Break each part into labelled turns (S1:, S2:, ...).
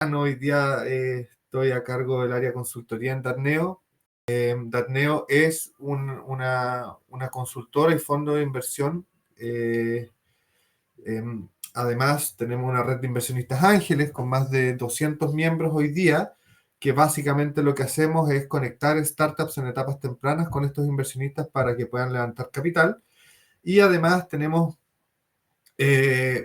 S1: Hoy día estoy a cargo del área de consultoría en Darneo. Darneo es una consultora y fondo de inversión. eh, Además, tenemos una red de inversionistas ángeles con más de 200 miembros hoy día, que básicamente lo que hacemos es conectar startups en etapas tempranas con estos inversionistas para que puedan levantar capital. Y además tenemos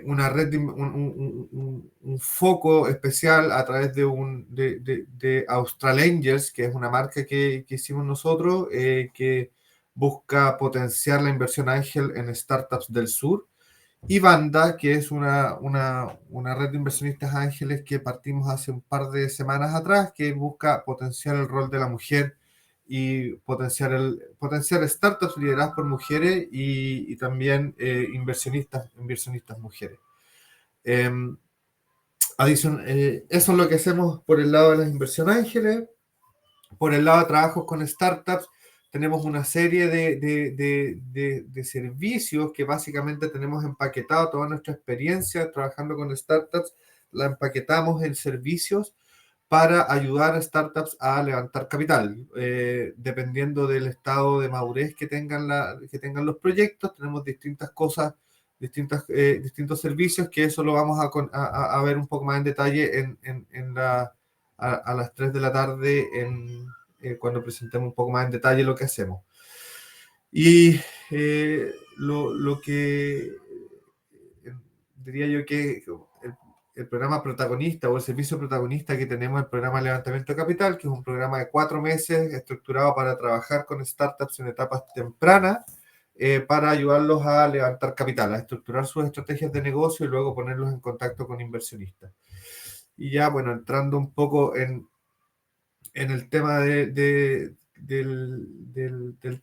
S1: una red, un foco especial a través de Austral Angels, que es una marca que hicimos nosotros, que busca potenciar la inversión ángel en startups del sur. Y Banda, que es una red de inversionistas ángeles que partimos hace un par de semanas atrás, que busca potenciar el rol de la mujer y potenciar startups lideradas por mujeres y también inversionistas mujeres. Eh, Eso es lo que hacemos por el lado de las inversiones ángeles. Por el lado de trabajos con startups, tenemos una serie de servicios que básicamente tenemos empaquetado toda nuestra experiencia trabajando con startups, la empaquetamos en servicios para ayudar a startups a levantar capital. Dependiendo del estado de madurez que tengan los proyectos, tenemos distintas cosas, distintos servicios, que eso lo vamos a ver un poco más en detalle a las 3 de la tarde cuando presentemos un poco más en detalle lo que hacemos. Y lo que diría yo que el programa protagonista o el servicio protagonista que tenemos, el programa de levantamiento de capital, que es un programa de 4 meses estructurado para trabajar con startups en etapas tempranas, para ayudarlos a levantar capital, a estructurar sus estrategias de negocio y luego ponerlos en contacto con inversionistas. Y ya, bueno, entrando un poco en el tema del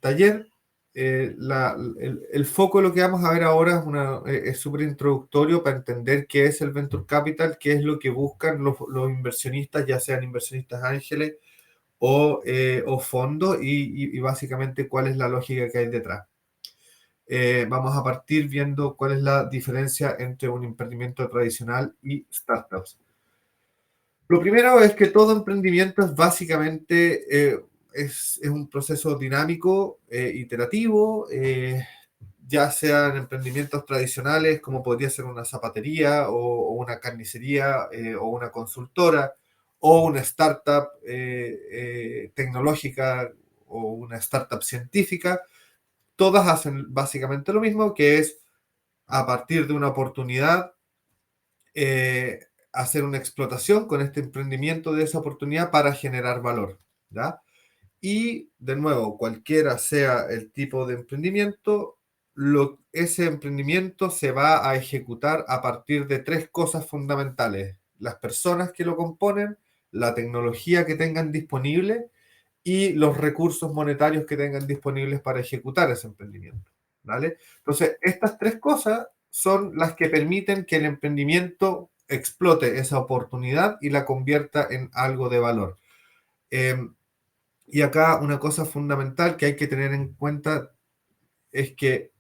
S1: taller, el foco de lo que vamos a ver ahora es súper introductorio para entender qué es el Venture Capital, qué es lo que buscan los inversionistas, ya sean inversionistas ángeles o fondos, y básicamente cuál es la lógica que hay detrás. Vamos a partir viendo cuál es la diferencia entre un emprendimiento tradicional y startups. Lo primero es que todo emprendimiento es básicamente es un proceso dinámico, iterativo, ya sean emprendimientos tradicionales como podría ser una zapatería o una carnicería, o una consultora o una startup tecnológica o una startup científica. Todas hacen básicamente lo mismo, que es a partir de una oportunidad, hacer una explotación con este emprendimiento de esa oportunidad para generar valor, ¿ya? Y de nuevo, cualquiera sea el tipo de emprendimiento, ese emprendimiento se va a ejecutar a partir de 3 cosas fundamentales: las personas que lo componen, la tecnología que tengan disponible y los recursos monetarios que tengan disponibles para ejecutar ese emprendimiento, ¿vale? Entonces, estas 3 cosas son las que permiten que el emprendimiento explote esa oportunidad y la convierta en algo de valor. Y acá una cosa fundamental que hay que tener en cuenta es que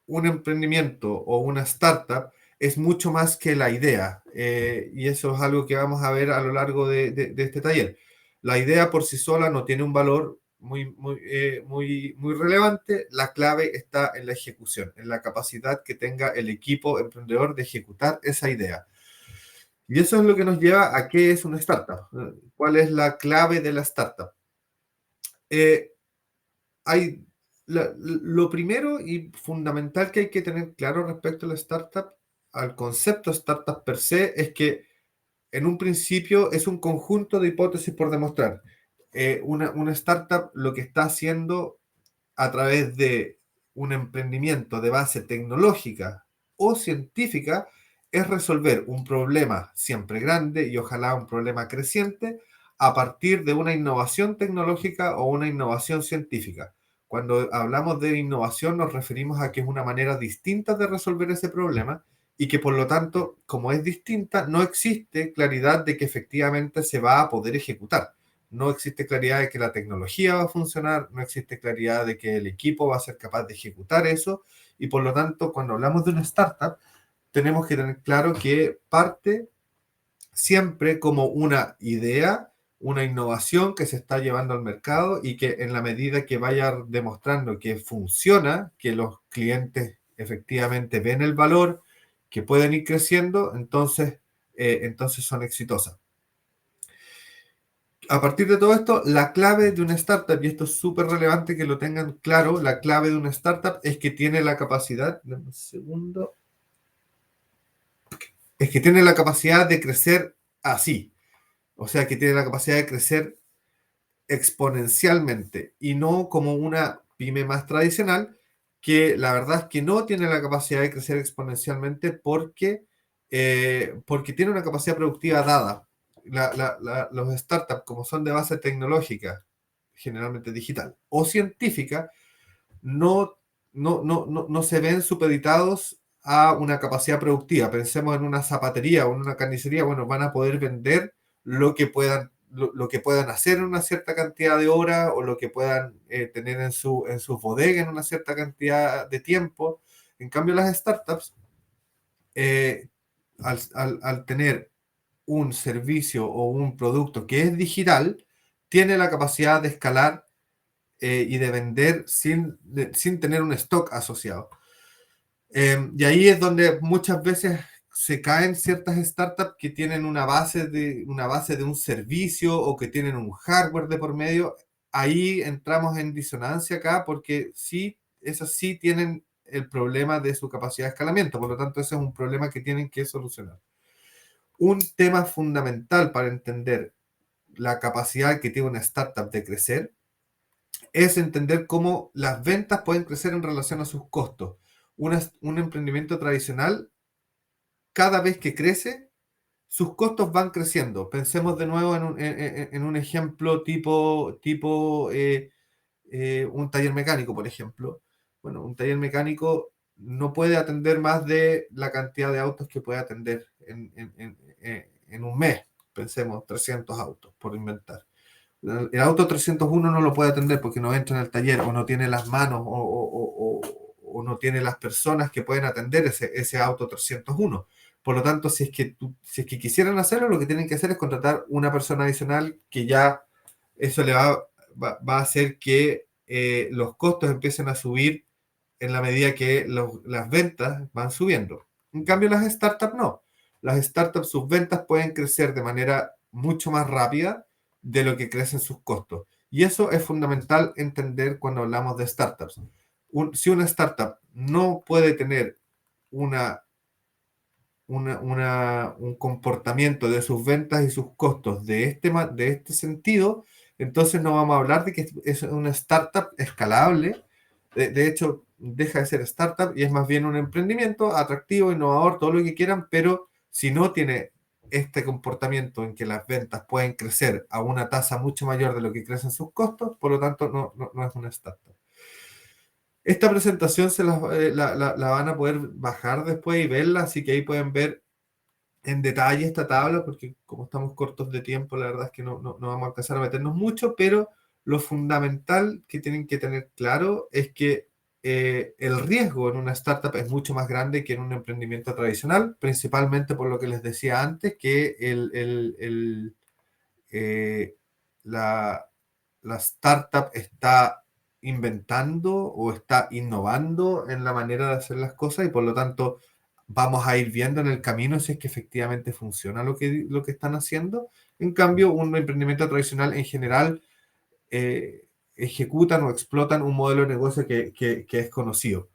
S1: un emprendimiento o una startup es mucho más que la idea, y eso es algo que vamos a ver a lo largo de este taller. La idea por sí sola no tiene un valor muy relevante. La clave está en la ejecución, en la capacidad que tenga el equipo emprendedor de ejecutar esa idea. Y eso es lo que nos lleva a qué es una startup. ¿Cuál es la clave de la startup? Eh, hay lo primero y fundamental que hay que tener claro respecto a la startup, al concepto startup per se, es que en un principio es un conjunto de hipótesis por demostrar. Una startup lo que está haciendo a través de un emprendimiento de base tecnológica o científica es resolver un problema siempre grande y ojalá un problema creciente a partir de una innovación tecnológica o una innovación científica. Cuando hablamos de innovación nos referimos a que es una manera distinta de resolver ese problema y que por lo tanto, como es distinta, no existe claridad de que efectivamente se va a poder ejecutar. No existe claridad de que la tecnología va a funcionar, no existe claridad de que el equipo va a ser capaz de ejecutar eso, y por lo tanto, cuando hablamos de una startup, tenemos que tener claro que parte siempre como una idea, una innovación que se está llevando al mercado y que en la medida que vaya demostrando que funciona, que los clientes efectivamente ven el valor, que pueden ir creciendo, entonces son exitosas. A partir de todo esto, la clave de una startup, y esto es súper relevante que lo tengan claro, la clave de una startup es que tiene la capacidad, dame un segundo, es que tiene la capacidad de crecer así. O sea, que tiene la capacidad de crecer exponencialmente y no como una pyme más tradicional, que la verdad es que no tiene la capacidad de crecer exponencialmente porque tiene una capacidad productiva dada. Los startups, como son de base tecnológica, generalmente digital o científica, no, no se ven supeditados a una capacidad productiva. Pensemos en una zapatería o en una carnicería, bueno, van a poder vender lo que puedan hacer en una cierta cantidad de horas o lo que puedan tener en su bodega en una cierta cantidad de tiempo. En cambio, las startups, eh, al tener un servicio o un producto que es digital, tiene la capacidad de escalar y de vender sin tener un stock asociado. Y ahí es donde muchas veces se caen ciertas startups que tienen una base de un servicio o que tienen un hardware de por medio. Ahí entramos en disonancia acá porque sí, esas sí tienen el problema de su capacidad de escalamiento, por lo tanto ese es un problema que tienen que solucionar. Un tema fundamental para entender la capacidad que tiene una startup de crecer es entender cómo las ventas pueden crecer en relación a sus costos. Un emprendimiento tradicional, cada vez que crece, sus costos van creciendo. Pensemos de nuevo en un ejemplo tipo un taller mecánico, por ejemplo. Bueno, un taller mecánico no puede atender más de la cantidad de autos que puede atender en un mes. Pensemos 300 autos, por inventar. El auto 301 no lo puede atender porque no entra en el taller o no tiene las manos o no tiene las personas que pueden atender ese auto 301. Por lo tanto, si es que quisieran hacerlo, lo que tienen que hacer es contratar una persona adicional que ya eso va a hacer que los costos empiecen a subir en la medida que las ventas van subiendo. En cambio, las startups no. Las startups, sus ventas pueden crecer de manera mucho más rápida de lo que crecen sus costos. Y eso es fundamental entender cuando hablamos de startups. Si una startup no puede tener una, un comportamiento de sus ventas y sus costos de este sentido, entonces no vamos a hablar de que es una startup escalable. De hecho, deja de ser startup y es más bien un emprendimiento atractivo, innovador, todo lo que quieran, pero si no tiene este comportamiento en que las ventas pueden crecer a una tasa mucho mayor de lo que crecen sus costos, por lo tanto no es una startup. Esta presentación la van a poder bajar después y verla, así que ahí pueden ver en detalle esta tabla, porque como estamos cortos de tiempo, la verdad es que no vamos a alcanzar a meternos mucho, pero lo fundamental que tienen que tener claro es que el riesgo en una startup es mucho más grande que en un emprendimiento tradicional, principalmente por lo que les decía antes, que eh, la, la startup está inventando o está innovando en la manera de hacer las cosas y por lo tanto vamos a ir viendo en el camino si es que efectivamente funciona lo que están haciendo. En cambio, un emprendimiento tradicional en general ejecutan o explotan un modelo de negocio que es conocido.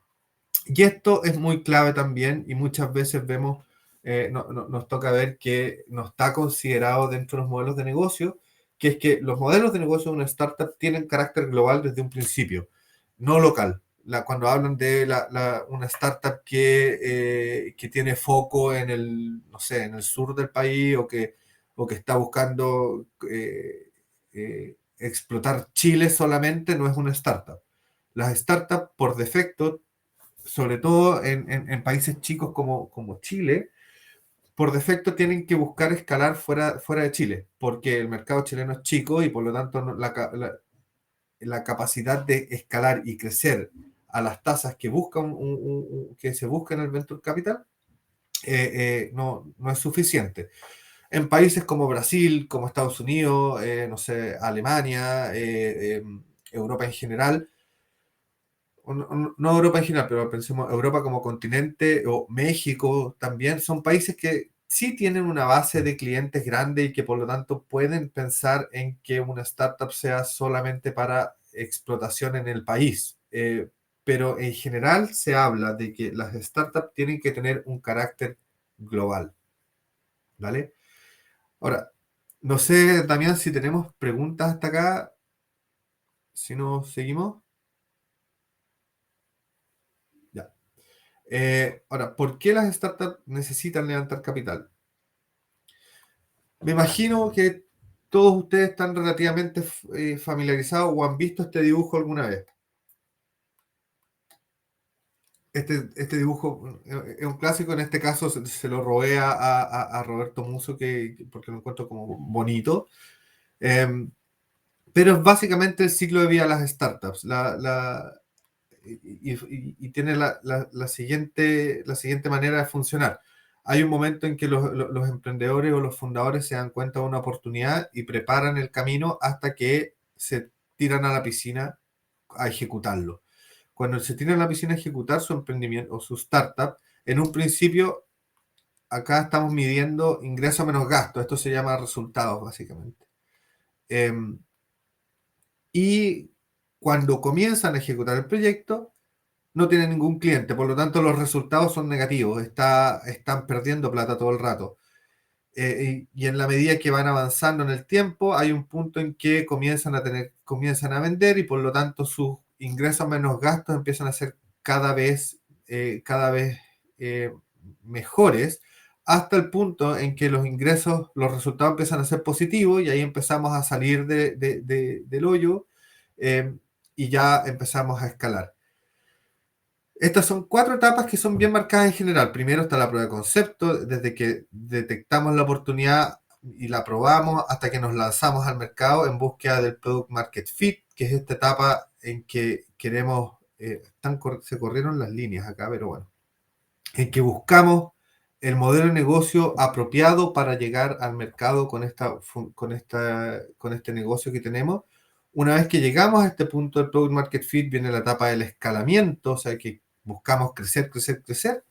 S1: Y esto es muy clave también y muchas veces vemos, nos toca ver que no está considerado dentro de los modelos de negocio, que es que los modelos de negocio de una startup tienen carácter global desde un principio, no local. Cuando hablan de una startup que tiene foco en el, no sé, en el sur del país o que está buscando explotar Chile solamente, no es una startup. Las startups, por defecto, sobre todo en países chicos como Chile, por defecto tienen que buscar escalar fuera de Chile, porque el mercado chileno es chico y por lo tanto la capacidad de escalar y crecer a las tasas que, que se busca en el Venture Capital no es suficiente. En países como Brasil, como Estados Unidos, no sé, Alemania, Europa en general, no Europa en general, pero pensemos Europa como continente o México también, son países que sí tienen una base de clientes grande y que por lo tanto pueden pensar en que una startup sea solamente para explotación en el país. Pero en general se habla de que las startups tienen que tener un carácter global, ¿vale? Ahora, no sé, Damián, si tenemos preguntas hasta acá, si nos seguimos. Ya. Ahora, ¿por qué las startups necesitan levantar capital? Me imagino que todos ustedes están relativamente familiarizados o han visto este dibujo alguna vez. Este dibujo es un clásico, en este caso se lo robé a Roberto Muso porque lo encuentro como bonito. Em, pero es básicamente el ciclo de vida de las startups. Y tiene la siguiente manera de funcionar. Hay un momento en que los emprendedores o los fundadores se dan cuenta de una oportunidad y preparan el camino hasta que se tiran a la piscina a ejecutarlo. Cuando se tiran a la piscina a ejecutar su emprendimiento o su startup, en un principio, acá estamos midiendo ingreso menos gasto. Esto se llama resultados, básicamente. Em, y cuando comienzan a ejecutar el proyecto, no tienen ningún cliente, por lo tanto los resultados son negativos, están perdiendo plata todo el rato. Y en la medida que van avanzando en el tiempo, hay un punto en que comienzan a vender y por lo tanto sus ingresos menos gastos empiezan a ser cada vez eh, mejores, hasta el punto en que los resultados empiezan a ser positivos y ahí empezamos a salir del hoyo eh, y ya empezamos a escalar. Estas son cuatro etapas que son bien marcadas en general. Primero está la prueba de concepto, desde que detectamos la oportunidad y la probamos hasta que nos lanzamos al mercado en búsqueda del product market fit, que es esta etapa en que queremos, se corrieron las líneas acá, pero bueno, en que buscamos el modelo de negocio apropiado para llegar al mercado con este negocio que tenemos. Una vez que llegamos a este punto del product market fit, viene la etapa del escalamiento, o sea que buscamos crecer, crecer, crecer.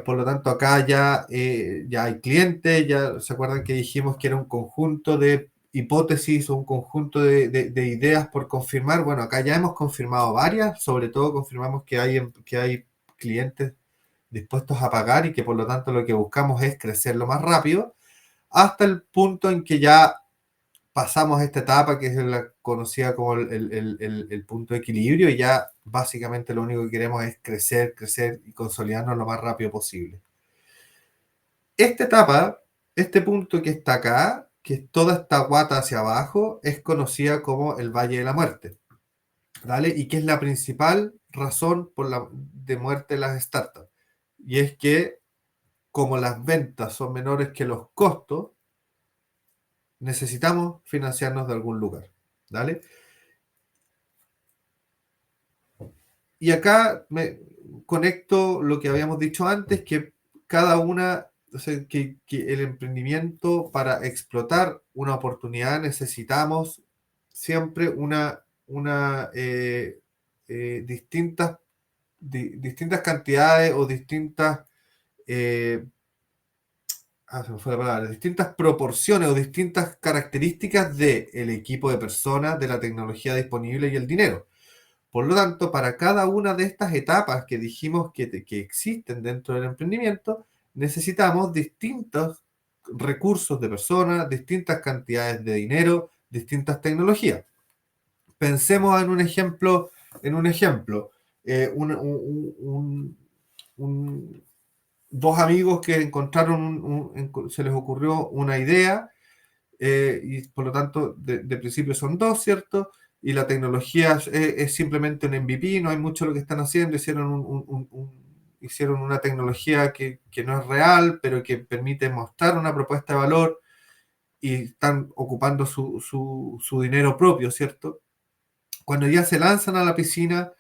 S1: Por lo tanto, acá ya hay clientes, ya se acuerdan que dijimos que era un conjunto de hipótesis o un conjunto de ideas por confirmar. Bueno, acá ya hemos confirmado varias, sobre todo confirmamos que hay clientes dispuestos a pagar y que por lo tanto lo que buscamos es crecer lo más rápido, hasta el punto en que ya pasamos esta etapa que es la conocida como el punto de equilibrio y ya básicamente lo único que queremos es crecer, crecer y consolidarnos lo más rápido posible. Esta etapa, este punto que está acá, que es toda esta guata hacia abajo, es conocida como el Valle de la Muerte, ¿vale? Y que es la principal razón de muerte de las startups. Y es que como las ventas son menores que los costos, necesitamos financiarnos de algún lugar, ¿vale? Y acá me conecto lo que habíamos dicho antes, que cada una, o sea, que el emprendimiento para explotar una oportunidad necesitamos siempre distintas, distintas cantidades o eh, se me fue la palabra, distintas proporciones o distintas características del equipo de personas, de la tecnología disponible y el dinero. Por lo tanto, para cada una de estas etapas que dijimos que existen dentro del emprendimiento, necesitamos distintos recursos de personas, distintas cantidades de dinero, distintas tecnologías. Pensemos en un ejemplo, un, dos amigos que encontraron, se les ocurrió una idea y por lo tanto de principio son dos, ¿cierto? Y la tecnología es simplemente un MVP, no hay mucho lo que están haciendo, hicieron una tecnología que no es real, pero que permite mostrar una propuesta de valor y están ocupando su dinero propio, ¿cierto? Cuando ya se lanzan a la piscina,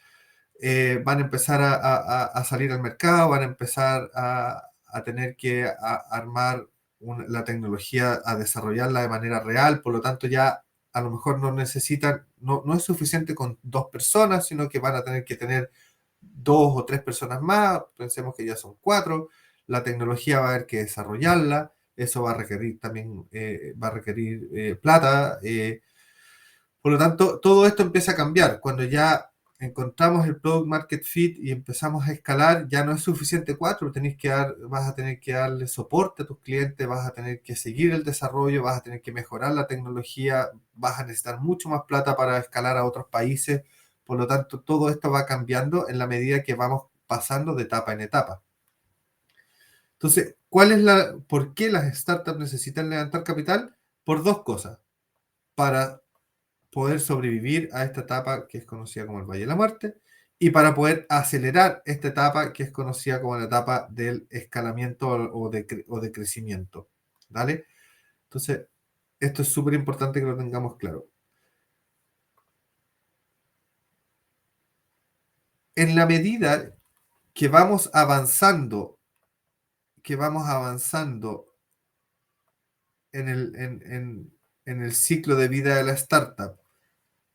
S1: van a empezar a salir al mercado, van a empezar a tener que armar la tecnología a desarrollarla de manera real, por lo tanto ya a lo mejor no necesitan, no es suficiente con 2 personas, sino que van a tener que tener 2 o 3 personas más, pensemos que ya son 4, la tecnología va a haber que desarrollarla, eso va a requerir también, va a requerir plata, por lo tanto, todo esto empieza a cambiar. Cuando ya encontramos el product market fit y empezamos a escalar, ya no es suficiente 4, vas a tener que darle soporte a tus clientes, vas a tener que seguir el desarrollo, vas a tener que mejorar la tecnología, vas a necesitar mucho más plata para escalar a otros países. Por lo tanto, todo esto va cambiando en la medida que vamos pasando de etapa en etapa. Entonces, ¿por qué las startups necesitan levantar capital? Por 2 cosas. Para poder sobrevivir a esta etapa que es conocida como el Valle de la Muerte y para poder acelerar esta etapa que es conocida como la etapa del escalamiento o de crecimiento. ¿Vale? Entonces, esto es súper importante que lo tengamos claro. En la medida que vamos avanzando en el ciclo de vida de la startup,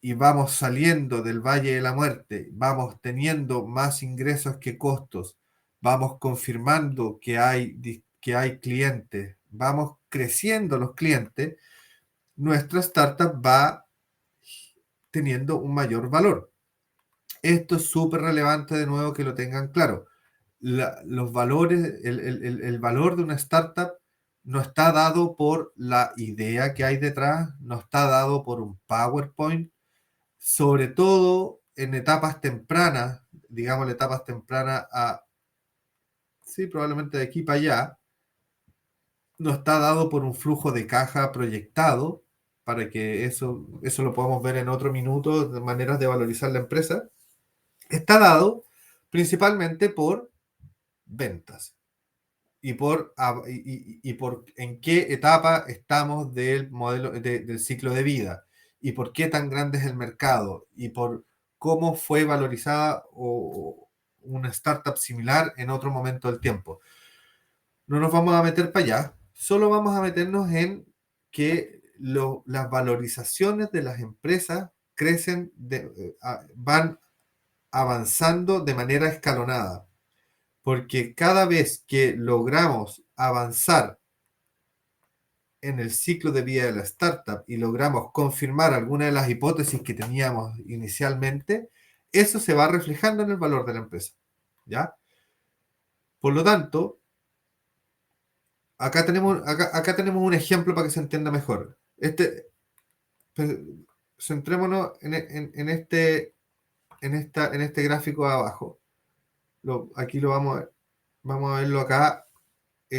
S1: y vamos saliendo del Valle de la Muerte, vamos teniendo más ingresos que costos, vamos confirmando que hay clientes, vamos creciendo los clientes, nuestra startup va teniendo un mayor valor. Esto es súper relevante de nuevo que lo tengan claro. Los valores, el valor de una startup no está dado por la idea que hay detrás, no está dado por un PowerPoint, sobre todo en etapas tempranas, digamos, etapas tempranas sí, probablemente de aquí para allá, no está dado por un flujo de caja proyectado, para que eso lo podamos ver en otro minuto, de maneras de valorizar la empresa, está dado principalmente por ventas y por en qué etapa estamos del modelo del ciclo de vida y por qué tan grande es el mercado y por cómo fue valorizada una startup similar en otro momento del tiempo. No nos vamos a meter para allá, solo vamos a meternos en que las valorizaciones de las empresas crecen, van avanzando de manera escalonada, porque cada vez que logramos avanzar en el ciclo de vida de la startup y logramos confirmar alguna de las hipótesis que teníamos inicialmente, eso se va reflejando en el valor de la empresa. ¿Ya? Por lo tanto, acá tenemos un ejemplo para que se entienda mejor. Pues, centrémonos en este gráfico de abajo. Aquí vamos a verlo acá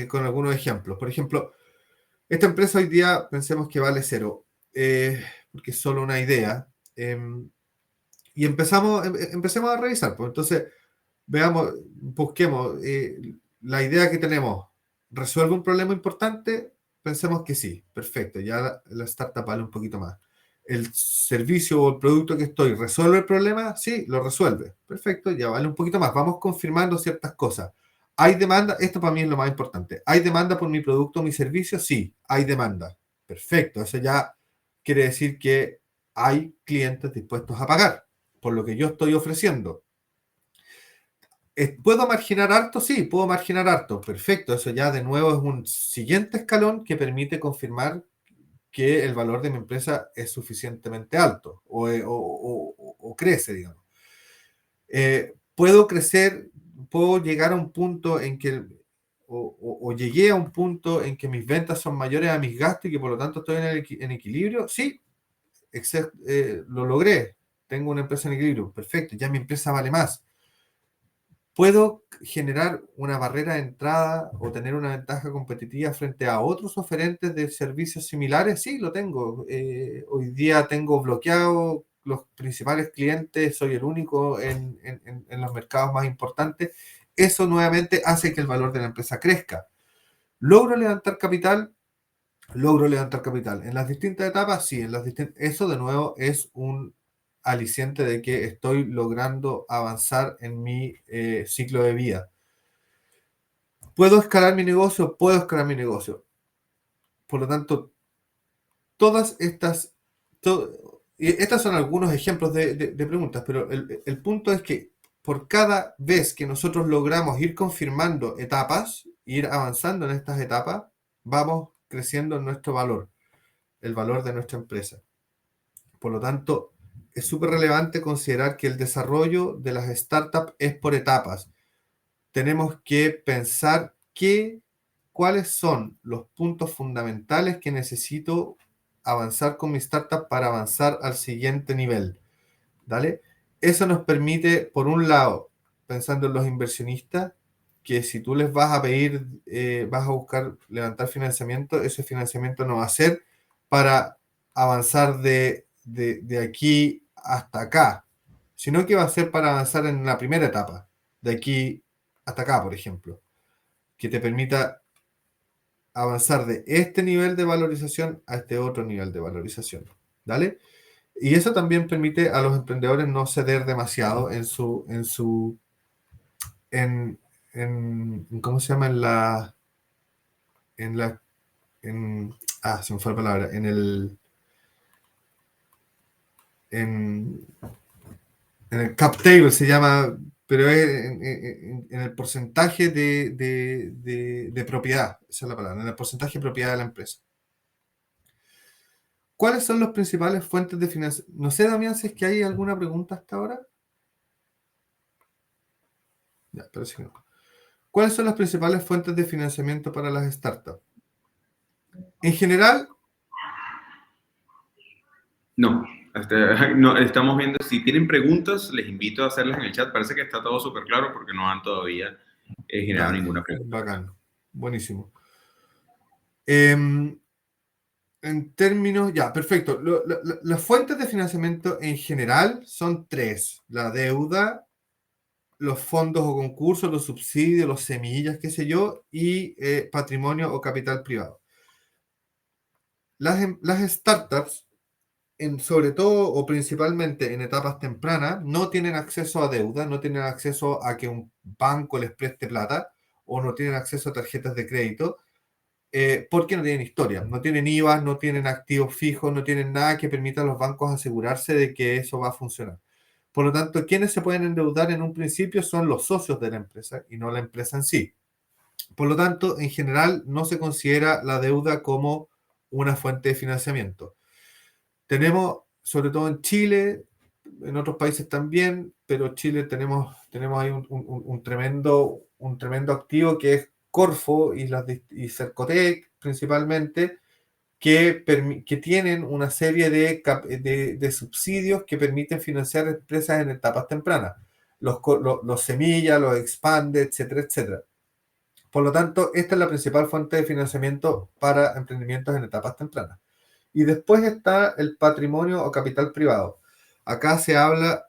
S1: con algunos ejemplos. Por ejemplo, esta empresa hoy día pensemos que vale 0, porque es solo una idea. Y empecemos a revisar. Pues entonces, veamos, busquemos la idea que tenemos. ¿Resuelve un problema importante? Pensemos que sí. Perfecto, ya la startup vale un poquito más. ¿El servicio o el producto que estoy resuelve el problema? Sí, lo resuelve. Perfecto, ya vale un poquito más. Vamos confirmando ciertas cosas. ¿Hay demanda? Esto para mí es lo más importante. ¿Hay demanda por mi producto o mi servicio? Sí, hay demanda. Perfecto, eso ya quiere decir que hay clientes dispuestos a pagar por lo que yo estoy ofreciendo. ¿Puedo marginar harto? Sí, puedo marginar harto. Perfecto, eso ya de nuevo es un siguiente escalón que permite confirmar que el valor de mi empresa es suficientemente alto o crece, digamos. Puedo crecer, puedo llegar a un punto en que, o llegué a un punto en que mis ventas son mayores a mis gastos y que por lo tanto estoy en equilibrio. Sí, lo logré. Tengo una empresa en equilibrio. Perfecto, ya mi empresa vale más. ¿Puedo generar una barrera de entrada o tener una ventaja competitiva frente a otros oferentes de servicios similares? Sí, lo tengo. Hoy día tengo bloqueado los principales clientes, soy el único en los mercados más importantes. Eso nuevamente hace que el valor de la empresa crezca. ¿Logro levantar capital? Logro levantar capital. En las distintas etapas, sí. Eso de nuevo es un aliciente de que estoy logrando avanzar en mi ciclo de vida. ¿Puedo escalar mi negocio? Puedo escalar mi negocio. Por lo tanto, todas estas, y estos son algunos ejemplos de preguntas, pero el punto es que por cada vez que nosotros logramos ir confirmando etapas, ir avanzando en estas etapas, vamos creciendo en nuestro valor, el valor de nuestra empresa. Por lo tanto, es súper relevante considerar que el desarrollo de las startups es por etapas. Tenemos que pensar cuáles son los puntos fundamentales que necesito avanzar con mi startup para avanzar al siguiente nivel. ¿Vale? Eso nos permite, por un lado, pensando en los inversionistas, que si tú les vas a pedir, vas a buscar levantar financiamiento, ese financiamiento no va a ser para avanzar de aquí hasta acá, sino que va a ser para avanzar en la primera etapa, de aquí hasta acá, por ejemplo, que te permita avanzar de este nivel de valorización a este otro nivel de valorización. ¿Vale? Y eso también permite a los emprendedores no ceder demasiado ¿cómo se llama? En la, se me fue la palabra, en, en el cap table se llama, pero es en el porcentaje de propiedad, esa es la palabra, en el porcentaje de propiedad de la empresa. ¿Cuáles son las principales fuentes de financiación? No sé, Damián, si es que hay alguna pregunta hasta ahora. Ya, pero sí que no. ¿Cuáles son las principales fuentes de financiamiento para las startups? En general,
S2: No, no, estamos viendo, si tienen preguntas, les invito a hacerlas en el chat. Parece que está todo súper claro porque no han todavía generado
S1: dale,
S2: ninguna pregunta.
S1: bacán, buenísimo. En términos, ya, perfecto. Las fuentes de financiamiento en general son tres: la deuda, los fondos o concursos, los subsidios, los semillas, qué sé yo, y patrimonio o capital privado. Las startups, sobre todo o principalmente en etapas tempranas, no tienen acceso a deuda, no tienen acceso a que un banco les preste plata o no tienen acceso a tarjetas de crédito, porque no tienen historia, no tienen IVA, no tienen activos fijos, no tienen nada que permita a los bancos asegurarse de que eso va a funcionar. Por lo tanto, quienes se pueden endeudar en un principio son los socios de la empresa y no la empresa en sí. Por lo tanto, en general no se considera la deuda como una fuente de financiamiento. Tenemos, sobre todo en Chile, en otros países también, pero Chile tenemos ahí un tremendo activo que es Corfo y Cercotec principalmente, que tienen una serie de subsidios que permiten financiar empresas en etapas tempranas. Los semillas, los expande, etcétera, etcétera. Por lo tanto, esta es la principal fuente de financiamiento para emprendimientos en etapas tempranas. Y después está el patrimonio o capital privado. Acá se habla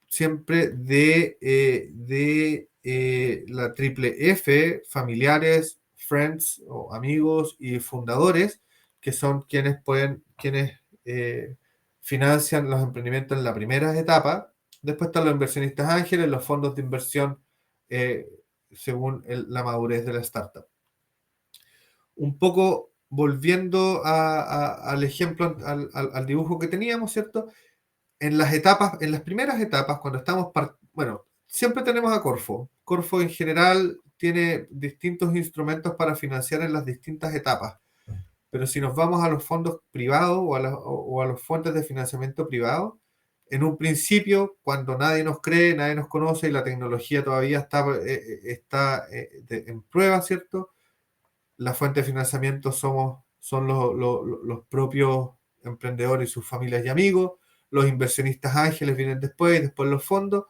S1: siempre de la triple F: familiares, friends o amigos y fundadores, que son quienes financian los emprendimientos en la primera etapa. Después están los inversionistas ángeles, los fondos de inversión eh, según la madurez de la startup. Un poco volviendo al ejemplo, al dibujo que teníamos, ¿cierto? En las etapas, en las primeras etapas, cuando estamos, bueno, siempre tenemos a Corfo. Corfo en general tiene distintos instrumentos para financiar en las distintas etapas. Pero si nos vamos a los fondos privados o a las fuentes de financiamiento privado, en un principio, cuando nadie nos cree, nadie nos conoce y la tecnología todavía está en prueba, ¿cierto? La fuente de financiamiento son los propios emprendedores y sus familias y amigos. Los inversionistas ángeles vienen después los fondos,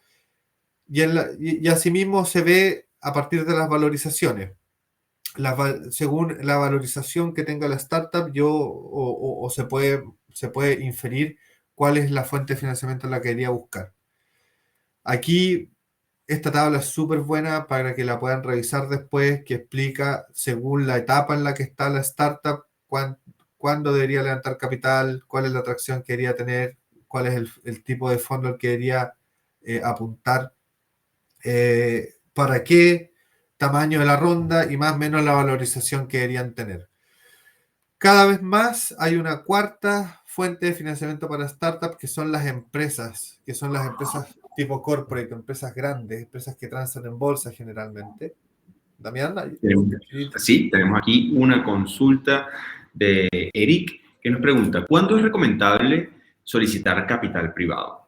S1: y asimismo se ve a partir de las valorizaciones. Según la valorización que tenga la startup, se puede inferir cuál es la fuente de financiamiento en la que quería buscar. Aquí esta tabla es súper buena para que la puedan revisar después, que explica según la etapa en la que está la startup, cuándo debería levantar capital, cuál es la atracción que quería tener, cuál es el tipo de fondo al que quería apuntar, para qué tamaño de la ronda y más o menos la valorización que querían tener. Cada vez más hay una cuarta fuente de financiamiento para startups que son las empresas tipo corporate, empresas grandes, empresas que transan en bolsa generalmente. Damián,
S2: Sí, tenemos aquí una consulta de Eric que nos pregunta, ¿cuándo es recomendable solicitar capital privado?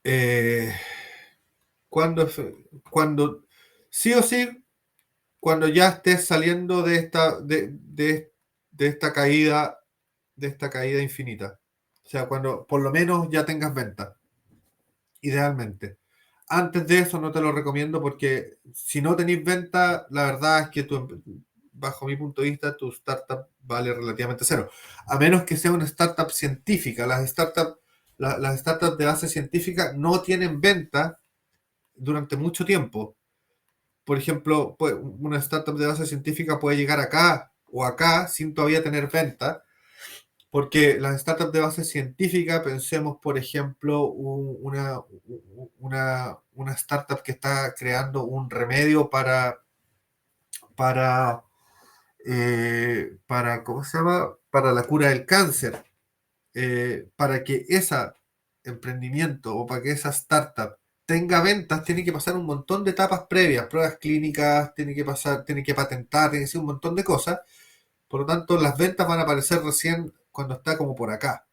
S1: eh, cuando, cuando sí o sí, cuando ya estés saliendo de esta caída infinita. O sea, cuando por lo menos ya tengas venta, idealmente. Antes de eso no te lo recomiendo porque si no tenéis venta, la verdad es que bajo mi punto de vista, tu startup vale relativamente cero. A menos que sea una startup científica. Las startups de base científica no tienen venta durante mucho tiempo. Por ejemplo, una startup de base científica puede llegar acá o acá sin todavía tener venta, porque las startups de base científica, pensemos, por ejemplo, una startup que está creando un remedio para, ¿cómo se llama? Para la cura del cáncer. Para que ese emprendimiento o para que esa startup tenga ventas, tiene que pasar un montón de etapas previas, pruebas clínicas, tiene que patentar, tiene que hacer un montón de cosas. Por lo tanto, las ventas van a aparecer recién cuando está como por acá.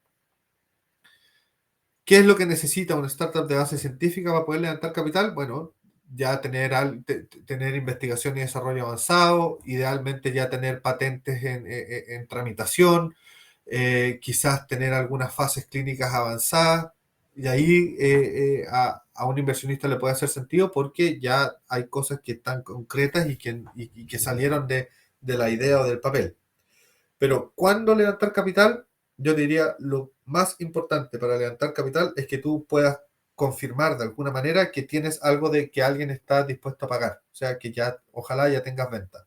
S1: ¿Qué es lo que necesita una startup de base científica para poder levantar capital? Bueno, ya tener investigación y desarrollo avanzado, idealmente ya tener patentes en tramitación, quizás tener algunas fases clínicas avanzadas, y ahí a un inversionista le puede hacer sentido porque ya hay cosas que están concretas y que salieron de la idea o del papel. Pero ¿cuándo levantar capital? Yo diría lo más importante para levantar capital es que tú puedas confirmar de alguna manera que tienes algo de que alguien está dispuesto a pagar. O sea, que ya, ojalá ya tengas venta.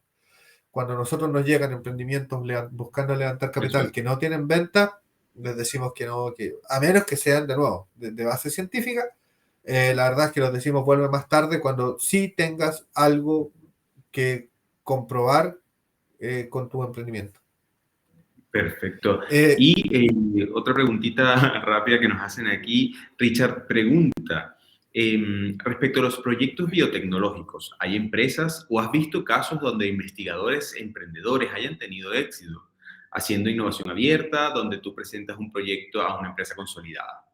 S1: Cuando a nosotros nos llegan emprendimientos buscando levantar
S2: Eso
S1: capital
S2: es.
S1: que no tienen venta, les decimos que no, que a menos que sean de nuevo de base científica, la verdad es que los decimos vuelve más tarde cuando sí tengas algo que comprobar con tu emprendimiento.
S2: Perfecto.
S1: Eh,
S2: Y otra preguntita rápida que nos hacen aquí. Richard pregunta, respecto a los proyectos biotecnológicos, ¿hay empresas o has visto casos donde investigadores, emprendedores hayan tenido éxito haciendo innovación abierta, donde tú presentas un proyecto a una empresa consolidada?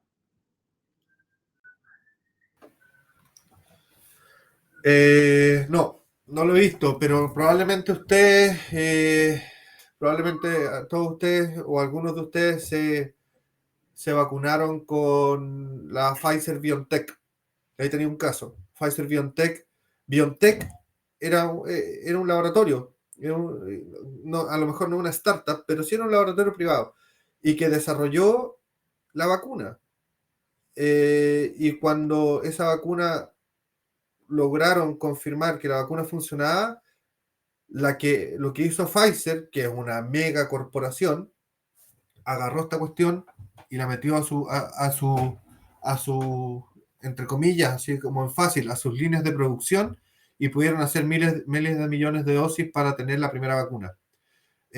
S1: no, no lo he visto, pero probablemente todos ustedes o algunos de ustedes se vacunaron con la Pfizer BioNTech. Ahí tenía un caso. Pfizer BioNTech. BioNTech era un laboratorio. A lo mejor no una startup, pero sí era un laboratorio privado. Y que desarrolló la vacuna. Y cuando esa vacuna lograron confirmar que la vacuna funcionaba, lo que hizo Pfizer, que es una mega corporación, agarró esta cuestión y la metió a su, entre comillas, así como en fácil, a sus líneas de producción y pudieron hacer miles de millones de dosis para tener la primera vacuna.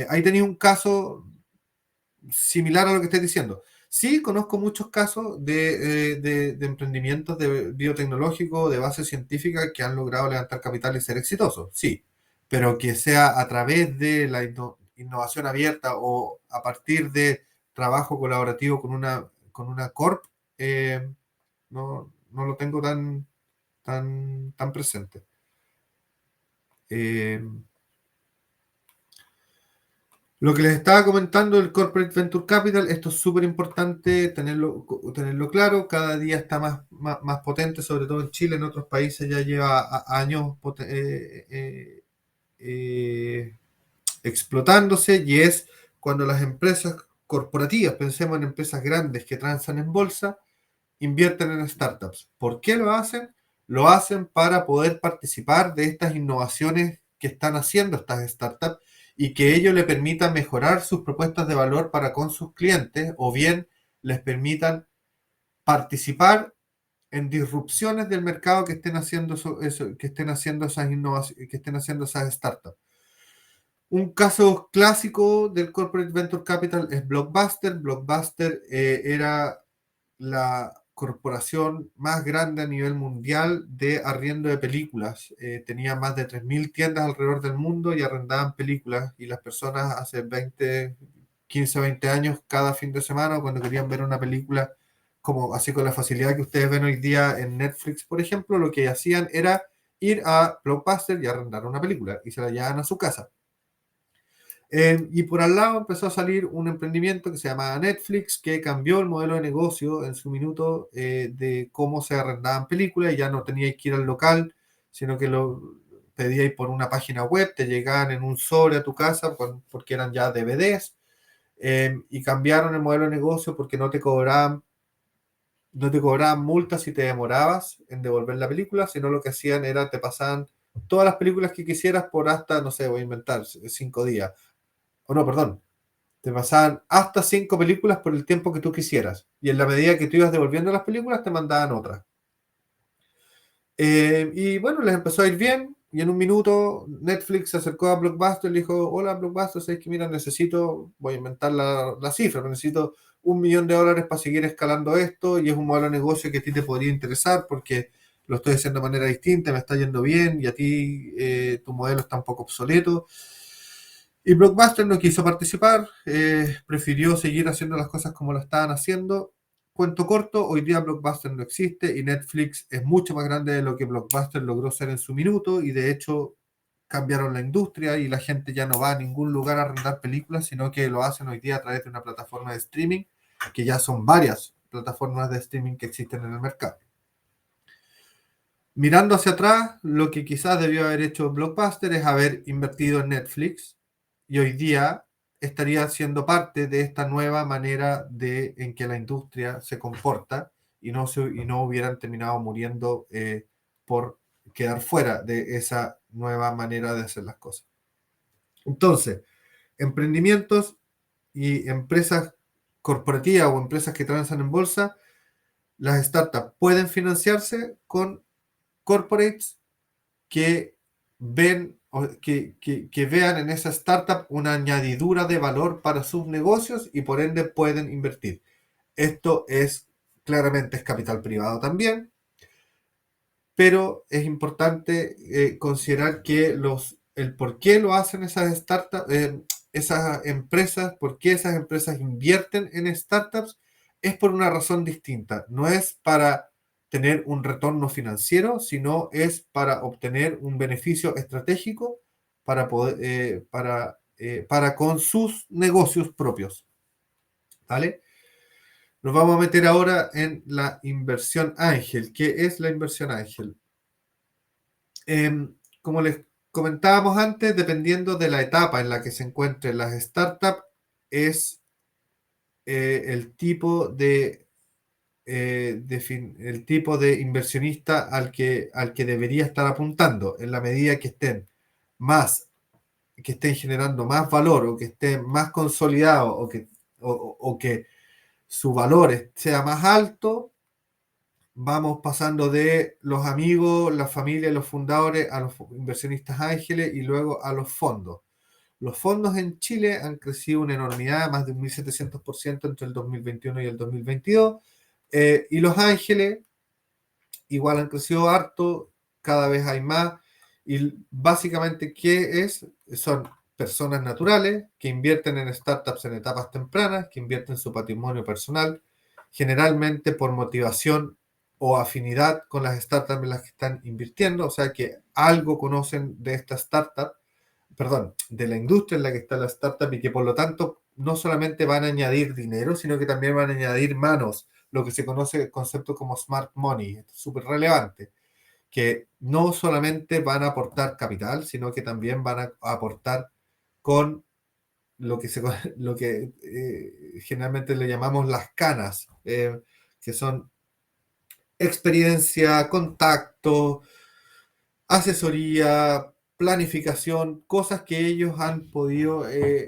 S1: Ahí tenía un caso similar a lo que estoy diciendo. Sí, conozco muchos casos de emprendimientos de biotecnológico, de base científica, que han logrado levantar capital y ser exitosos, sí, pero que sea a través de la innovación abierta o a partir de trabajo colaborativo con una corp, no lo tengo tan presente. Eh, Lo que les estaba comentando del Corporate Venture Capital, esto es súper importante tenerlo claro, cada día está más potente, sobre todo en Chile, en otros países ya lleva años eh, explotándose y es cuando las empresas corporativas, pensemos en empresas grandes que transan en bolsa, invierten en startups. ¿Por qué lo hacen? Lo hacen para poder participar de estas innovaciones que están haciendo estas startups y que ello le permita mejorar sus propuestas de valor para con sus clientes o bien les permitan participar en disrupciones del mercado que estén haciendo que estén haciendo esas innovaciones, que estén haciendo esas startups. Un caso clásico del Corporate Venture Capital es Blockbuster. Blockbuster era la corporación más grande a nivel mundial de arriendo de películas. Tenía más de 3.000 tiendas alrededor del mundo y arrendaban películas, y las personas hace 15 o 20 años, cada fin de semana, cuando querían ver una película, como así con la facilidad que ustedes ven hoy día en Netflix, por ejemplo, lo que hacían era ir a Blockbuster y arrendar una película y se la llevaban a su casa. Y por al lado empezó a salir un emprendimiento que se llamaba Netflix, que cambió el modelo de negocio en su minuto, de cómo se arrendaban películas, y ya no teníais que ir al local, sino que lo pedíais por una página web, te llegaban en un sobre a tu casa porque eran ya DVDs. Y cambiaron el modelo de negocio porque no te cobraban multas si te demorabas en devolver la película, sino lo que hacían era te pasaban todas las películas que quisieras por hasta, no sé, voy a inventar, 5 días. O no, perdón, te pasaban hasta 5 películas por el tiempo que tú quisieras. Y en la medida que tú ibas devolviendo las películas, te mandaban otras. Y bueno, les empezó a ir bien. Y en un minuto Netflix se acercó a Blockbuster y le dijo: hola Blockbuster, sabes que mira, voy a inventar la cifra, pero necesito $1 millón para seguir escalando esto, y es un modelo de negocio que a ti te podría interesar porque lo estoy haciendo de manera distinta, me está yendo bien, y a ti tu modelo está un poco obsoleto. Y Blockbuster no quiso participar, prefirió seguir haciendo las cosas como lo estaban haciendo. Cuento corto, hoy día Blockbuster no existe y Netflix es mucho más grande de lo que Blockbuster logró ser en su minuto, y de hecho cambiaron la industria y la gente ya no va a ningún lugar a arrendar películas, sino que lo hacen hoy día a través de una plataforma de streaming, que ya son varias plataformas de streaming que existen en el mercado. Mirando hacia atrás, lo que quizás debió haber hecho Blockbuster es haber invertido en Netflix, y hoy día estaría siendo parte de esta nueva manera en que la industria se comporta, y no hubieran terminado muriendo por quedar fuera de esa nueva manera de hacer las cosas. Entonces, emprendimientos y empresas corporativas o empresas que transan en bolsa, las startups pueden financiarse con corporates que que vean en esa startup una añadidura de valor para sus negocios, y por ende pueden invertir. Esto claramente es capital privado también, pero es importante considerar que el por qué lo hacen esas startups, esas empresas, por qué esas empresas invierten en startups, es por una razón distinta. No es para tener un retorno financiero, sino es para obtener un beneficio estratégico para con sus negocios propios. ¿Vale? Nos vamos a meter ahora en la inversión ángel. ¿Qué es la inversión ángel? Como les comentábamos antes, dependiendo de la etapa en la que se encuentren las startups, es el tipo el tipo de inversionista al que debería estar apuntando, en la medida que estén generando más valor, o que estén más consolidados, o que su valor sea más alto. Vamos pasando de los amigos, la familia, los fundadores, a los inversionistas ángeles y luego a los fondos. Los fondos en Chile han crecido una enormidad, más de un 1.700% entre el 2021 y el 2022. Y los ángeles igual han crecido harto, cada vez hay más. Y básicamente, ¿qué es? Son personas naturales que invierten en startups en etapas tempranas, que invierten su patrimonio personal, generalmente por motivación o afinidad con las startups en las que están invirtiendo, o sea que algo conocen de esta startup, perdón, de la industria en la que está la startup, y que por lo tanto no solamente van a añadir dinero, sino que también van a añadir manos, lo que se conoce el concepto como smart money. Esto es súper relevante, que no solamente van a aportar capital, sino que también van a aportar con lo que generalmente le llamamos las canas, que son experiencia, contacto, asesoría, planificación, cosas que ellos han podido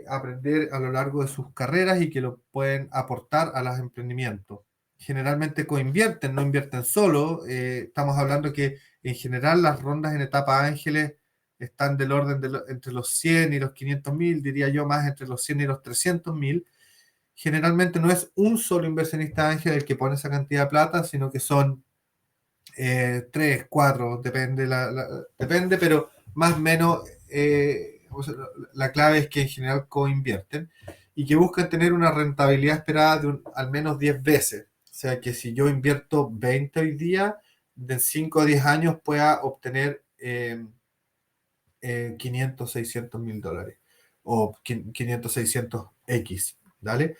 S1: aprender a lo largo de sus carreras y que lo pueden aportar a los emprendimientos. generalmente coinvierten, no invierten solo. Estamos hablando que en general las rondas en etapa ángeles están del orden de entre los 100 y los 500 mil, diría yo más entre los 100 y los 300 mil. Generalmente no es un solo inversionista ángel el que pone esa cantidad de plata, sino que son 3, 4, depende, pero más o menos la clave es que en general coinvierten y que buscan tener una rentabilidad esperada de al menos 10 veces. O sea que si yo invierto 20 hoy día, de 5 a 10 años pueda obtener 500, 600 mil dólares o 500, 600 X. ¿Dale?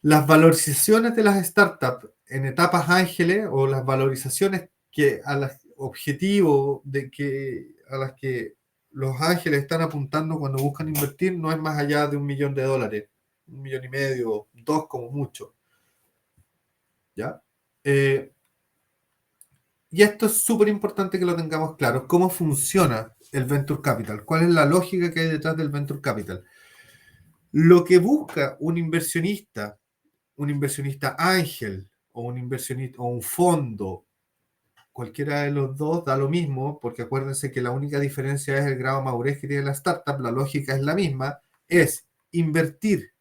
S1: Las valorizaciones de las startups en etapas ángeles o las valorizaciones que a las objetivos a las que los ángeles están apuntando cuando buscan invertir no es más allá de $1 millón, 1,5 millones, 2 como mucho. ¿Ya? Y esto es súper importante que lo tengamos claro. ¿Cómo funciona el Venture Capital? ¿Cuál es la lógica que hay detrás del Venture Capital? Lo que busca un inversionista ángel o un inversionista o un fondo, cualquiera de los dos da lo mismo, porque acuérdense que la única diferencia es el grado de madurez que tiene la startup, la lógica es la misma, es invertir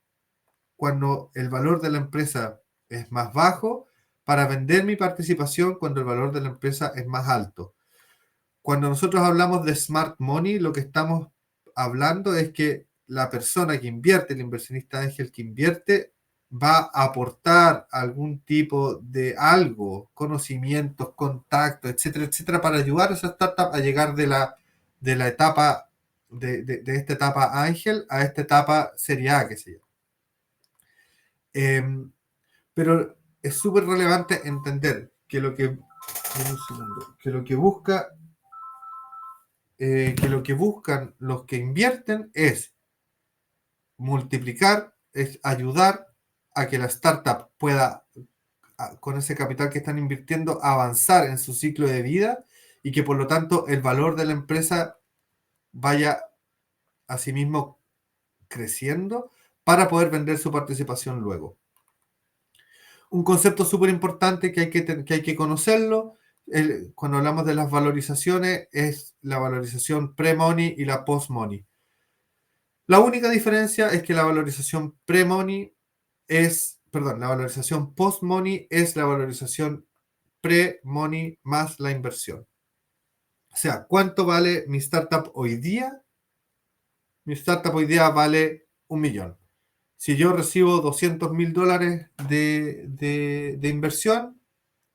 S1: cuando el valor de la empresa es más bajo para vender mi participación cuando el valor de la empresa es más alto. Cuando nosotros hablamos de smart money, lo que estamos hablando es que la persona que invierte, el inversionista ángel que invierte, va a aportar algún tipo de algo, conocimientos, contactos, etcétera, etcétera, para ayudar a esa startup a llegar de la etapa, de esta etapa ángel a esta etapa serie A, que se llama. Pero es súper relevante entender que lo que, que lo que busca que lo que buscan los que invierten es multiplicar, es ayudar a que la startup pueda, con ese capital que están invirtiendo, avanzar en su ciclo de vida y que por lo tanto el valor de la empresa vaya a sí mismo creciendo para poder vender su participación luego. Un concepto súper importante que hay que conocerlo cuando hablamos de las valorizaciones es la valorización pre-money y la post-money. La única diferencia es que la valorización pre-money la valorización post-money es la valorización pre-money más la inversión. O sea, ¿cuánto vale mi startup hoy día? Mi startup hoy día vale 1 millón. Si yo recibo $200,000 de inversión,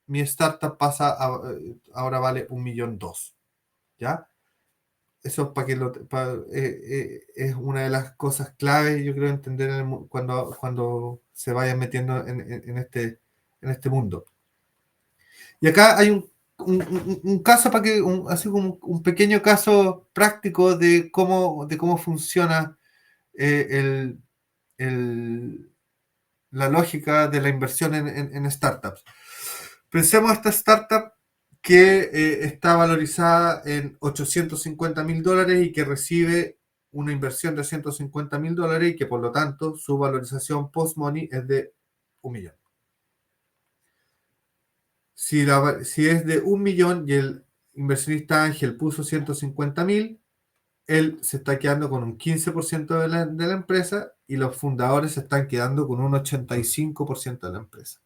S1: mi startup ahora vale 1,2 millones. ¿Ya? Eso es una de las cosas claves, yo creo, entender cuando se vayan metiendo en este mundo. Y acá hay un caso así como un pequeño caso práctico de cómo funciona eh, la lógica de la inversión en startups. Pensemos esta startup que está valorizada en $850,000 y que recibe una inversión de $150,000 y que por lo tanto su valorización post-money es de 1 millón. Si es de 1 millón y el inversionista ángel puso 150,000, él se está quedando con un 15% de la empresa y los fundadores se están quedando con un 85% de la empresa.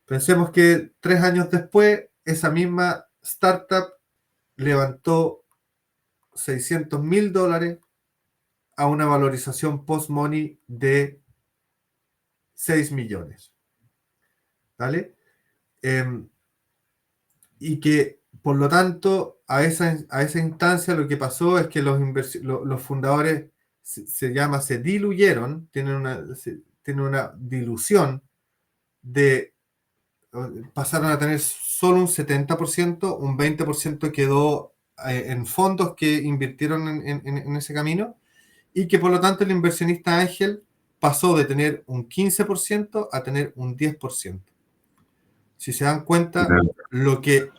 S1: Pensemos que 3 años después, esa misma startup levantó $600,000 a una valorización post-money de 6 millones. ¿Vale? Y que, por lo tanto, a esa instancia lo que pasó es que los fundadores se diluyeron, tienen una dilución pasaron a tener solo un 70%, un 20% quedó en fondos que invirtieron en ese camino y que por lo tanto el inversionista ángel pasó de tener un 15% a tener un 10%. Si se dan cuenta, lo que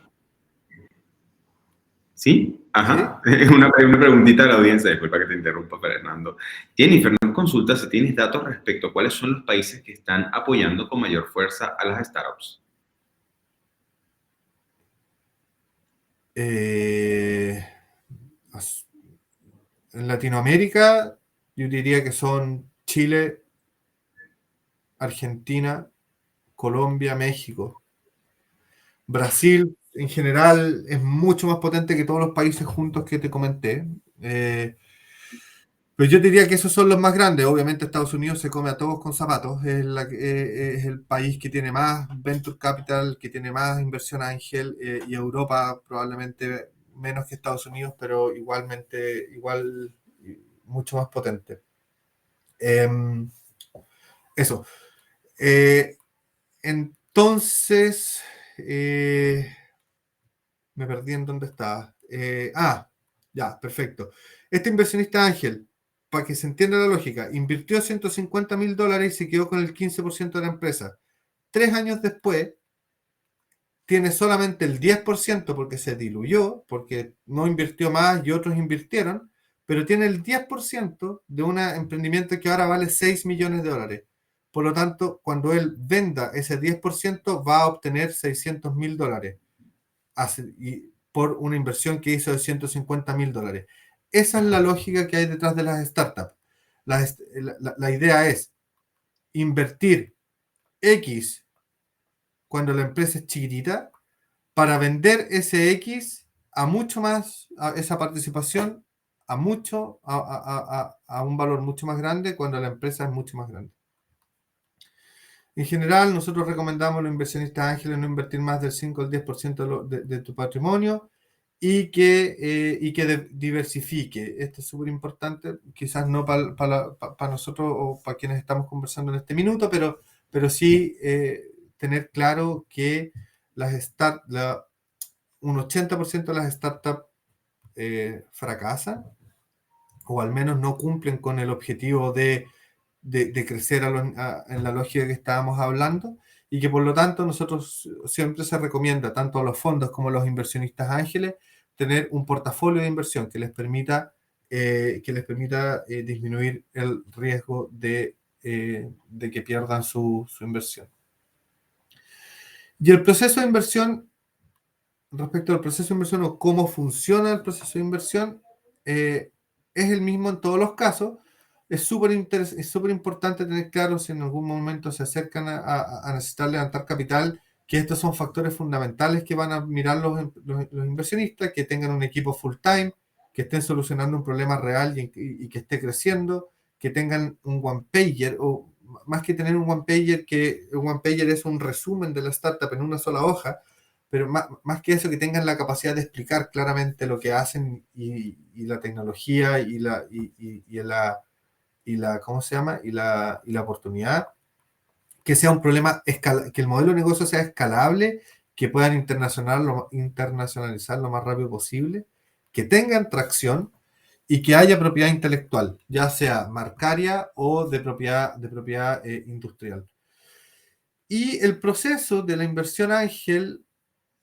S2: Sí,
S1: ¿Sí?
S2: ajá. Una preguntita a la audiencia, disculpa que te interrumpa, Fernando. Jennifer, nos consulta si tienes datos respecto a cuáles son los países que están apoyando con mayor fuerza a las startups.
S1: Eh, as- en Latinoamérica, yo diría que son Chile, Argentina, Colombia, México. Brasil, en general, es mucho más potente que todos los países juntos que te comenté. Eh, Pero yo diría que esos son los más grandes. Obviamente Estados Unidos se come a todos con zapatos. Es el país que tiene más venture capital, que tiene más inversión ángel, y Europa probablemente menos que Estados Unidos, pero igual mucho más potente. Em, Eso. Eh, entonces, eh, me perdí en dónde estaba. Ya, perfecto. Este inversionista ángel, para que se entienda la lógica, invirtió $150,000 y se quedó con el 15% de la empresa. 3 años después, tiene solamente el 10% porque se diluyó, porque no invirtió más y otros invirtieron, pero tiene el 10% de un emprendimiento que ahora vale $6 millones. Por lo tanto, cuando él venda ese 10%, va a obtener $600,000 por una inversión que hizo de $150,000. Esa es la lógica que hay detrás de las startups. La idea es invertir X cuando la empresa es chiquitita para vender ese X a mucho más, a esa participación a un valor mucho más grande cuando la empresa es mucho más grande. En general, nosotros recomendamos a los inversionistas ángeles no invertir más del 5 al 10% de tu patrimonio y que diversifique. Esto es súper importante, quizás no para nosotros o para quienes estamos conversando en este minuto, pero sí tener claro que un 80% de las startups fracasan o al menos no cumplen con el objetivo de crecer en la lógica que estábamos hablando y que por lo tanto nosotros siempre se recomienda tanto a los fondos como a los inversionistas ángeles tener un portafolio de inversión que les permita disminuir el riesgo de que pierdan su inversión. Y el proceso de inversión, respecto al proceso de inversión o cómo funciona el proceso de inversión, eh, es el mismo en todos los casos. Es súper importante tener claro si en algún momento se acercan a necesitar levantar capital, que estos son factores fundamentales que van a mirar los inversionistas, que tengan un equipo full time, que estén solucionando un problema real y que esté creciendo, que tengan un one pager, o más que tener un one pager, que un one pager es un resumen de la startup en una sola hoja, pero más que eso, que tengan la capacidad de explicar claramente lo que hacen y la tecnología ¿cómo se llama? Y la oportunidad, que sea un problema, que el modelo de negocio sea escalable, que puedan internacionalizar lo más rápido posible, que tengan tracción y que haya propiedad intelectual, ya sea marcaria o de propiedad industrial. Y el proceso de la inversión ángel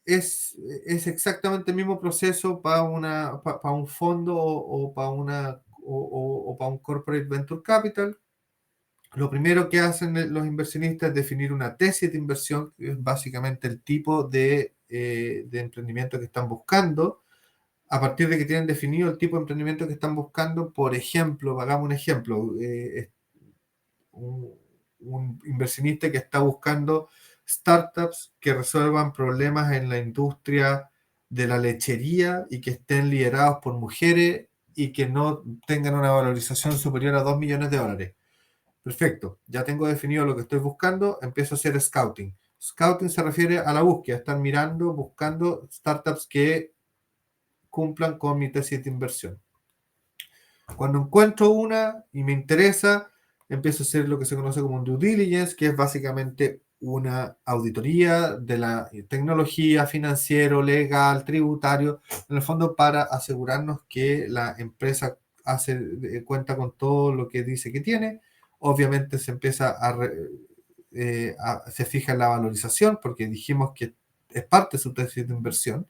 S1: es, es exactamente el mismo proceso para un fondo o para un corporate venture capital. Lo primero que hacen los inversionistas es definir una tesis de inversión, que es básicamente el tipo de emprendimiento que están buscando. A partir de que tienen definido el tipo de emprendimiento que están buscando, por ejemplo, hagamos un ejemplo, un inversionista que está buscando startups que resuelvan problemas en la industria de la lechería y que estén liderados por mujeres y que no tengan una valorización superior a $2 millones. Perfecto, ya tengo definido lo que estoy buscando, empiezo a hacer scouting. Scouting se refiere a la búsqueda, estar mirando, buscando startups que cumplan con mi tesis de inversión. Cuando encuentro una y me interesa, empiezo a hacer lo que se conoce como un due diligence, que es básicamente una auditoría de la tecnología, financiero, legal, tributario, en el fondo para asegurarnos que la empresa cuenta con todo lo que dice que tiene. Obviamente se empieza se fija en la valorización porque dijimos que es parte de su tesis de inversión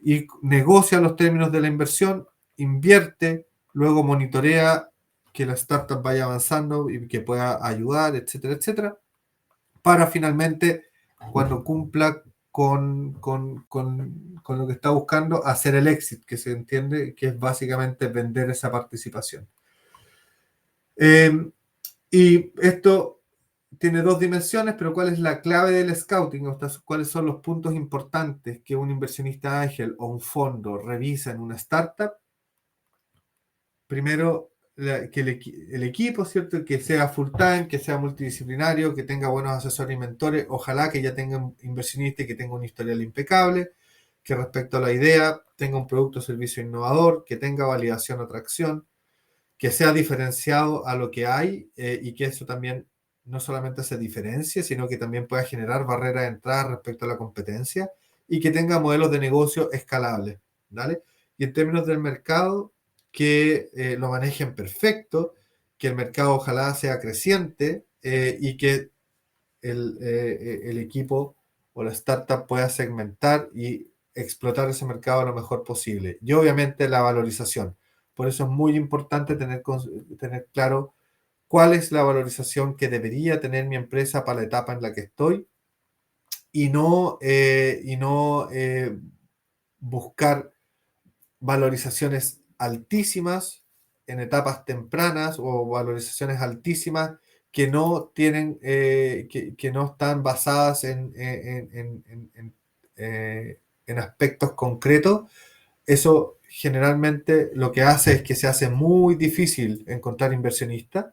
S1: y negocia los términos de la inversión, invierte, luego monitorea que la startup vaya avanzando y que pueda ayudar, etcétera, etcétera, para finalmente, cuando cumpla con lo que está buscando, hacer el exit, que se entiende que es básicamente vender esa participación. Y esto tiene dos dimensiones, pero ¿cuál es la clave del scouting? O sea, ¿cuáles son los puntos importantes que un inversionista ángel o un fondo revisa en una startup? Primero, que el equipo, ¿cierto? Que sea full time, que sea multidisciplinario, que tenga buenos asesores y mentores. Ojalá que ya tenga un inversionista y que tenga un historial impecable, que respecto a la idea tenga un producto o servicio innovador, que tenga validación o atracción, que sea diferenciado a lo que hay y que eso también no solamente se diferencie, sino que también pueda generar barreras de entrada respecto a la competencia y que tenga modelos de negocio escalables, ¿vale? Y en términos del mercado, que lo manejen perfecto, que el mercado ojalá sea creciente y que el equipo o la startup pueda segmentar y explotar ese mercado lo mejor posible. Y obviamente la valorización. Por eso es muy importante tener claro cuál es la valorización que debería tener mi empresa para la etapa en la que estoy y no buscar valorizaciones altísimas en etapas tempranas o valorizaciones altísimas que no tienen, que no están basadas en aspectos concretos. Eso generalmente lo que hace es que se hace muy difícil encontrar inversionistas.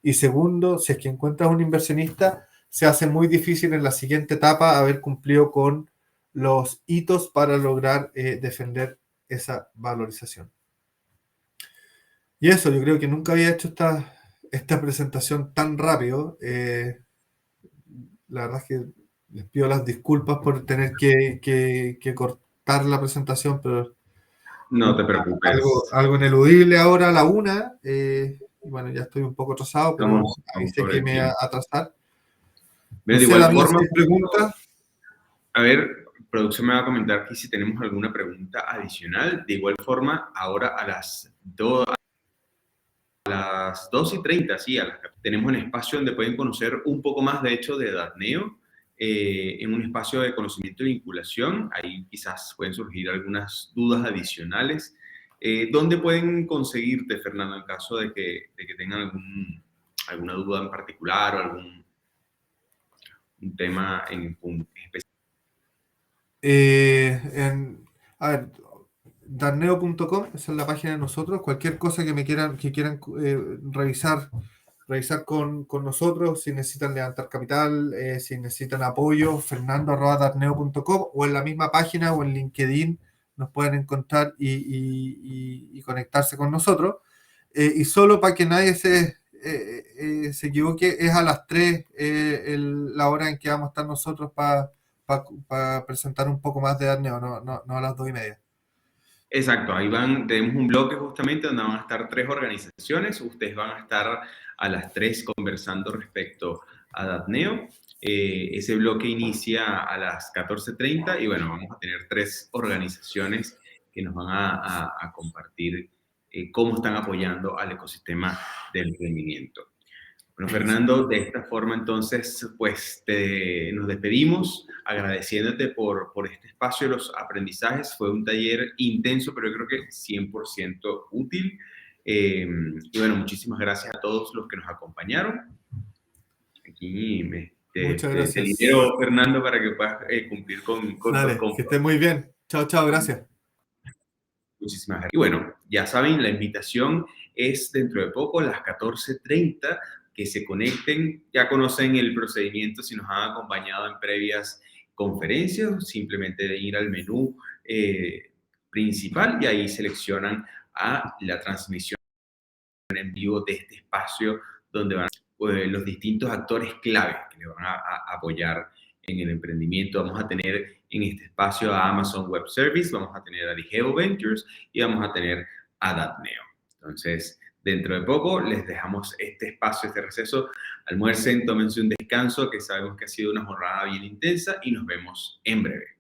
S1: Y segundo, si es que encuentras un inversionista, se hace muy difícil en la siguiente etapa haber cumplido con los hitos para lograr defender esa valorización. Y eso, yo creo que nunca había hecho esta presentación tan rápido. La verdad es que les pido las disculpas por tener que cortar la presentación, pero
S2: No te preocupes.
S1: algo ineludible ahora a la una. Y bueno, ya estoy un poco atrasado, pero
S2: Estamos
S1: avisé
S2: sobre
S1: que
S2: el
S1: me iba a
S2: tiempo.
S1: atrasar. No
S2: Pero de
S1: sé,
S2: igual
S1: David,
S2: forma,
S1: si hay preguntas.
S2: a ver, producción me va a comentar aquí si tenemos alguna pregunta adicional. De igual forma, ahora a las 2:30, sí, tenemos un espacio donde pueden conocer un poco más, de hecho, de Datneo, en un espacio de conocimiento y vinculación. Ahí quizás pueden surgir algunas dudas adicionales. ¿Dónde pueden conseguirte, Fernando, en caso de que tengan alguna duda en particular o algún un tema en específico?
S1: A ver, darneo.com, esa es la página de nosotros. Cualquier cosa que quieran revisar con nosotros, si necesitan levantar capital, si necesitan apoyo, fernando@darneo.com o en la misma página o en LinkedIn nos pueden encontrar y conectarse con nosotros. Y solo para que nadie se equivoque, es a las 3 la hora en que vamos a estar nosotros para presentar un poco más de Darneo, no a las 2:30.
S2: Exacto, ahí tenemos un bloque justamente donde van a estar tres organizaciones. Ustedes van a estar a las 3 conversando respecto a Datneo. Ese bloque inicia a las 14:30 y bueno, vamos a tener tres organizaciones que nos van a compartir cómo están apoyando al ecosistema del emprendimiento. Bueno, Fernando, de esta forma entonces, pues nos despedimos agradeciéndote por este espacio de los aprendizajes. Fue un taller intenso, pero yo creo que 100% útil. Y bueno, muchísimas gracias a todos los que nos acompañaron. Aquí
S1: Muchas
S2: te
S1: gracias.
S2: libero, Fernando, para que puedas cumplir con tus
S1: Dale, que estés
S2: compromisos.
S1: muy bien. Chao, chao, gracias.
S2: Muchísimas gracias. Y bueno, ya saben, la invitación es dentro de poco, a las 14:30, que se conecten. Ya conocen el procedimiento si nos han acompañado en previas conferencias, simplemente de ir al menú principal y ahí seleccionan a la transmisión en vivo de este espacio donde van los distintos actores clave que le van a apoyar en el emprendimiento. Vamos a tener en este espacio a Amazon Web Service, vamos a tener a Digeo Ventures y vamos a tener a Datneo. Entonces, dentro de poco les dejamos este espacio, este receso. Almuercen, tómense un descanso, que sabemos que ha sido una jornada bien intensa y nos vemos en breve.